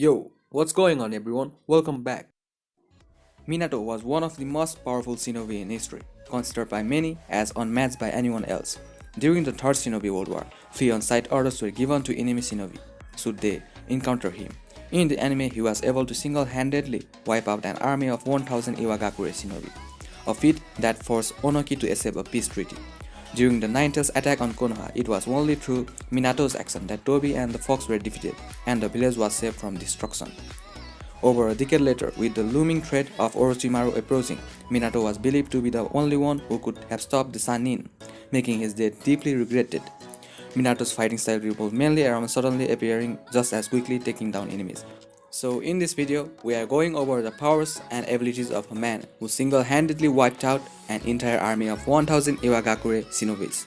Yo, what's going on everyone? Welcome back. Minato was one of the most powerful shinobi in history, considered by many as unmatched by anyone else. During the Third Shinobi World War, free on-site orders were given to enemy shinobi, should they encounter him. In the anime, he was able to single-handedly wipe out an army of 1000 Iwagakure shinobi, a feat that forced Ōnoki to accept a peace treaty. During the Ninetales attack on Konoha, it was only through Minato's action that Tobi and the fox were defeated, and the village was saved from destruction. Over a decade later, with the looming threat of Orochimaru approaching, Minato was believed to be the only one who could have stopped the Sannin, making his death deeply regretted. Minato's fighting style revolved mainly around suddenly appearing just as quickly taking down enemies. So in this video, we are going over the powers and abilities of a man who single-handedly wiped out an entire army of 1000 Iwagakure shinobis.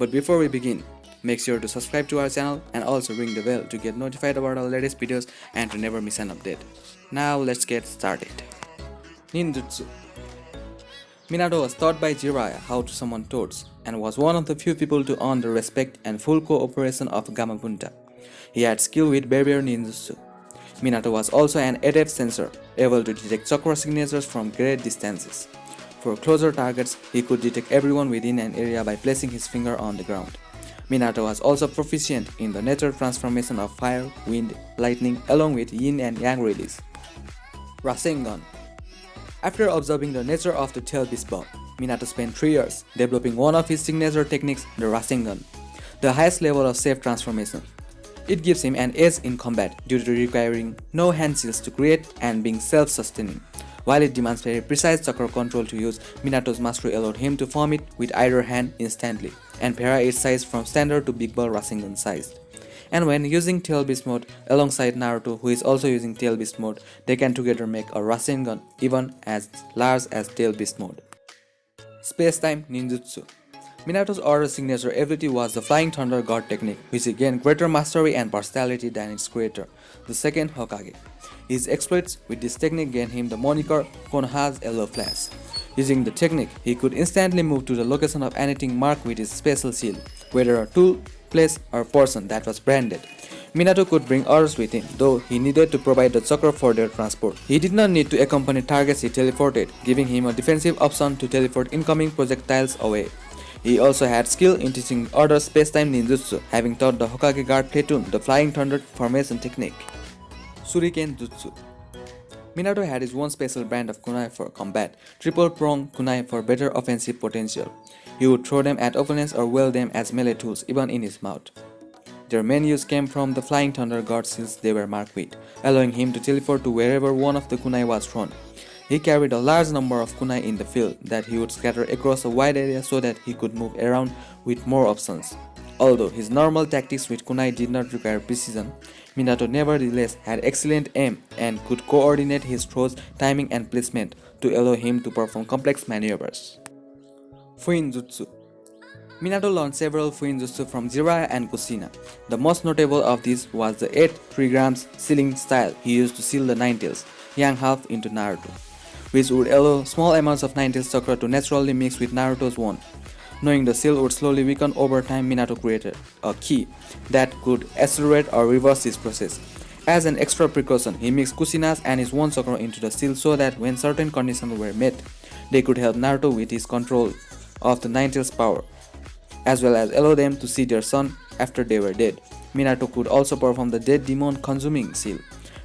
But before we begin, make sure to subscribe to our channel and also ring the bell to get notified about our latest videos and to never miss an update. Now let's get started. Ninjutsu. Minato was taught by Jiraiya how to summon toads and was one of the few people to earn the respect and full cooperation of Gamabunta. He had skill with barrier ninjutsu. Minato was also an adept sensor, able to detect chakra signatures from great distances. For closer targets, he could detect everyone within an area by placing his finger on the ground. Minato was also proficient in the nature transformation of fire, wind, lightning, along with yin and yang release. Rasengan. After observing the nature of the tail beast bomb, Minato spent 3 years developing one of his signature techniques, the Rasengan, the highest level of safe transformation. It gives him an edge in combat due to requiring no hand seals to create and being self-sustaining. While it demands very precise chakra control to use, Minato's mastery allowed him to form it with either hand instantly and vary its size from standard to big ball Rasengan sized. And when using Tail Beast mode alongside Naruto, who is also using Tail Beast mode, they can together make a Rasengan even as large as Tail Beast mode. Space-time ninjutsu. Minato's other signature ability was the Flying Thunder God technique, which gained greater mastery and versatility than its creator, the second Hokage. His exploits with this technique gained him the moniker Konoha's Yellow Flash. Using the technique, he could instantly move to the location of anything marked with his special seal, whether a tool, place, or person that was branded. Minato could bring others with him, though he needed to provide the chakra for their transport. He did not need to accompany targets he teleported, giving him a defensive option to teleport incoming projectiles away. He also had skill in teaching other space-time ninjutsu, having taught the Hokage guard platoon the Flying Thunder formation technique. Shuriken Jutsu. Minato had his own special brand of kunai for combat, triple-pronged kunai for better offensive potential. He would throw them at opponents or wield them as melee tools even in his mouth. Their main use came from the Flying Thunder God seals they were marked with, allowing him to teleport to wherever one of the kunai was thrown. He carried a large number of kunai in the field that he would scatter across a wide area so that he could move around with more options. Although his normal tactics with kunai did not require precision, Minato nevertheless had excellent aim and could coordinate his throws, timing and placement to allow him to perform complex maneuvers. Fuinjutsu. Minato learned several Fuinjutsu from Jiraiya and Kushina. The most notable of these was the 8 3 sealing style he used to seal the Ninetales, young half into Naruto, which would allow small amounts of Ninetales chakra to naturally mix with Naruto's one. Knowing the seal would slowly weaken over time, Minato created a key that could accelerate or reverse this process. As an extra precaution, he mixed Kushina's and his one chakra into the seal so that when certain conditions were met, they could help Naruto with his control of the Ninetales power, as well as allow them to see their son after they were dead. Minato could also perform the Dead Demon Consuming seal,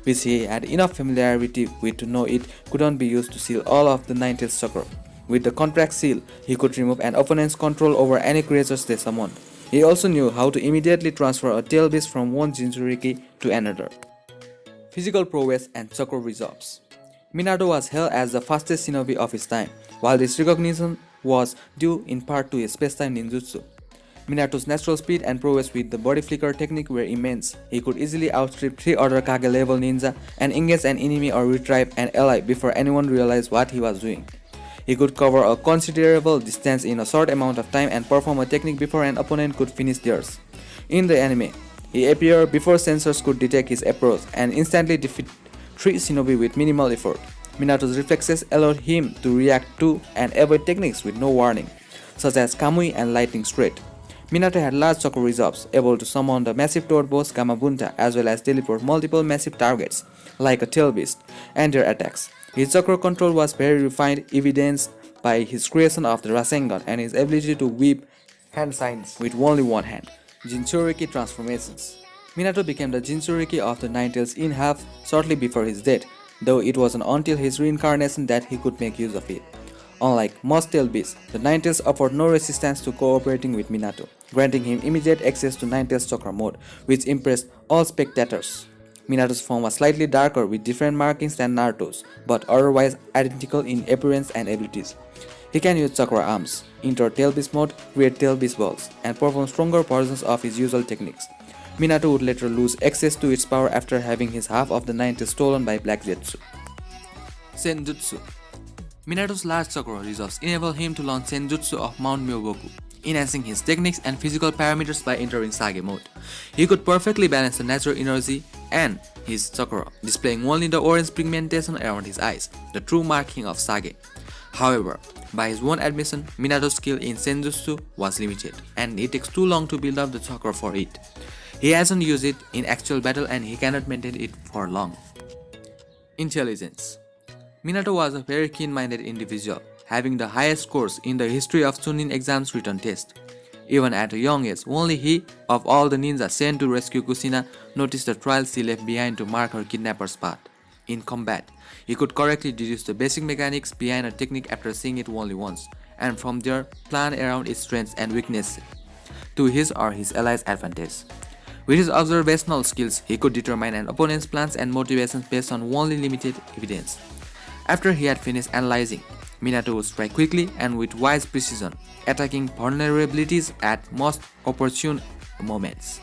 which he had enough familiarity with to know it couldn't be used to seal all of the Ninetales chakra. With the Contract seal, he could remove an opponent's control over any creatures they summoned. He also knew how to immediately transfer a tail beast from one Jinchuriki to another. Physical prowess and chakra reserves. Minato was hailed as the fastest shinobi of his time, while this recognition was due in part to his space-time ninjutsu. Minato's natural speed and prowess with the body flicker technique were immense. He could easily outstrip 3 other Kage level ninja and engage an enemy or retrieve an ally before anyone realized what he was doing. He could cover a considerable distance in a short amount of time and perform a technique before an opponent could finish theirs. In the anime, he appeared before sensors could detect his approach and instantly defeat 3 shinobi with minimal effort. Minato's reflexes allowed him to react to and avoid techniques with no warning, such as Kamui and Lightning Straight. Minato had large chakra reserves, able to summon the massive toad boss Gamabunta as well as teleport multiple massive targets, like a tail beast, and their attacks. His chakra control was very refined, evidenced by his creation of the Rasengan and his ability to whip hand signs with only one hand. Jinchuriki transformations. Minato became the Jinchuriki of the Ninetales in half shortly before his death, though it wasn't until his reincarnation that he could make use of it. Unlike most tail beasts, the Ninetales offered no resistance to cooperating with Minato, granting him immediate access to Ninetales Chakra mode, which impressed all spectators. Minato's form was slightly darker with different markings than Naruto's, but otherwise identical in appearance and abilities. He can use chakra arms, enter tail beast mode, create tail beast balls, and perform stronger versions of his usual techniques. Minato would later lose access to its power after having his half of the Ninetales stolen by Black Zetsu. Senjutsu. Minato's large chakra reserves enable him to launch Senjutsu of Mount Myoboku, enhancing his techniques and physical parameters by entering Sage mode. He could perfectly balance the natural energy and his chakra, displaying only the orange pigmentation around his eyes, the true marking of Sage. However, by his own admission, Minato's skill in Senjutsu was limited, and it takes too long to build up the chakra for it. He hasn't used it in actual battle and he cannot maintain it for long. Intelligence. Minato was a very keen-minded individual, having the highest scores in the history of Chunin exams written test. Even at a young age, only he, of all the ninjas sent to rescue Kushina, noticed the trails she left behind to mark her kidnapper's path. In combat, he could correctly deduce the basic mechanics behind a technique after seeing it only once, and from there plan around its strengths and weaknesses to his or his allies' advantage. With his observational skills, he could determine an opponent's plans and motivations based on only limited evidence. After he had finished analyzing, Minato would strike quickly and with wise precision, attacking vulnerabilities at most opportune moments.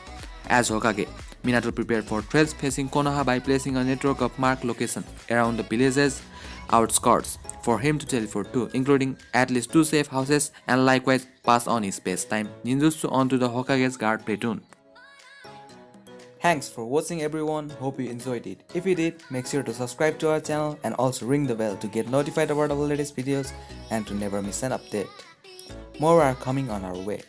As Hokage, Minato prepared for threats facing Konoha by placing a network of marked locations around the village's outskirts for him to teleport to, including at least 2 safe houses, and likewise pass on his space-time ninjutsu onto the Hokage's guard platoon. Thanks for watching everyone, hope you enjoyed it. If you did, make sure to subscribe to our channel and also ring the bell to get notified about our latest videos and to never miss an update. More are coming on our way.